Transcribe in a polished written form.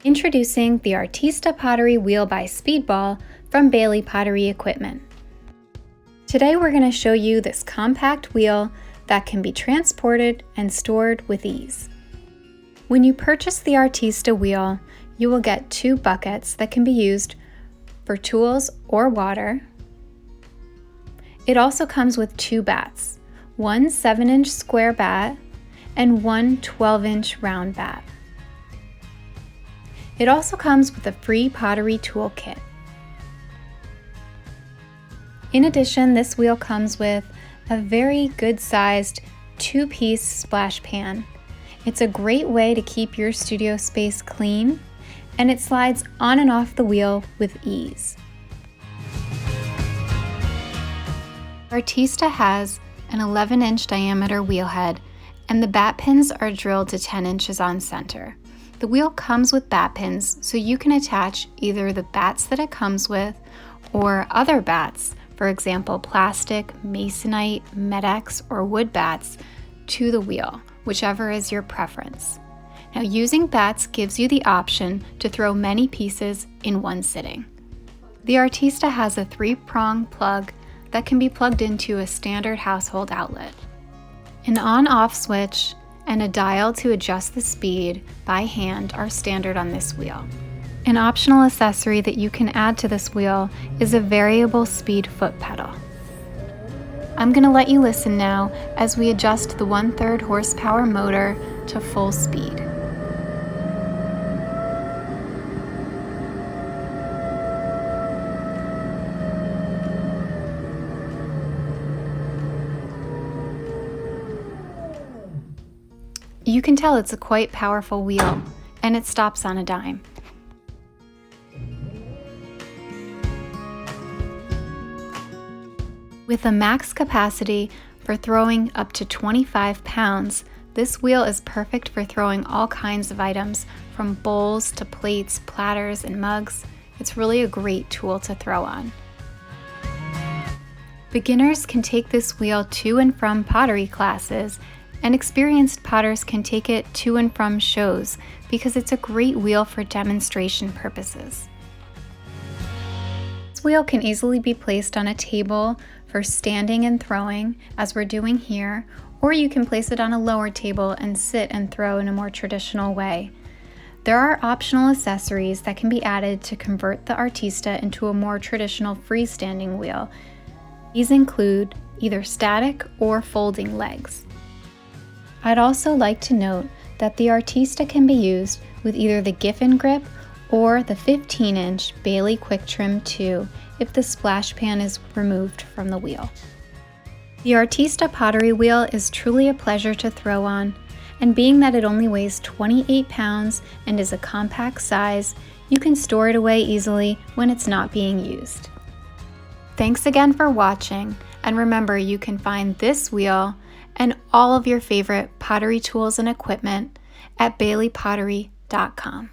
Introducing the Artista Pottery Wheel by Speedball from Bailey Pottery Equipment. Today we're going to show you this compact wheel that can be transported and stored with ease. When you purchase the Artista wheel, you will get 2 buckets that can be used for tools or water. It also comes with 2 bats, one 7-inch square bat and one 12-inch round bat. It also comes with a free pottery tool kit. In addition, this wheel comes with a very good-sized 2-piece splash pan. It's a great way to keep your studio space clean, and it slides on and off the wheel with ease. Artista has an 11-inch diameter wheel head, and the bat pins are drilled to 10 inches on center. The wheel comes with bat pins, so you can attach either the bats that it comes with or other bats, for example plastic, masonite, Medex, or wood bats, to the wheel, whichever is your preference. Now, using bats gives you the option to throw many pieces in one sitting. The Artista has a 3-prong plug that can be plugged into a standard household outlet. An on-off switch and a dial to adjust the speed by hand are standard on this wheel. An optional accessory that you can add to this wheel is a variable speed foot pedal. I'm going to let you listen now as we adjust the 1/3 horsepower motor to full speed. You can tell it's a quite powerful wheel, and it stops on a dime. With a max capacity for throwing up to 25 pounds, this wheel is perfect for throwing all kinds of items, from bowls to plates, platters, and mugs. It's really a great tool to throw on. Beginners can take this wheel to and from pottery classes, and experienced potters can take it to and from shows because it's a great wheel for demonstration purposes. This wheel can easily be placed on a table for standing and throwing, as we're doing here, or you can place it on a lower table and sit and throw in a more traditional way. There are optional accessories that can be added to convert the Artista into a more traditional freestanding wheel. These include either static or folding legs. I'd also like to note that the Artista can be used with either the Giffen grip or the 15-inch Bailey Quick Trim 2 if the splash pan is removed from the wheel. The Artista Pottery Wheel is truly a pleasure to throw on, and being that it only weighs 28 pounds and is a compact size, you can store it away easily when it's not being used. Thanks again for watching, and remember you can find this wheel and all of your favorite pottery tools and equipment at baileypottery.com.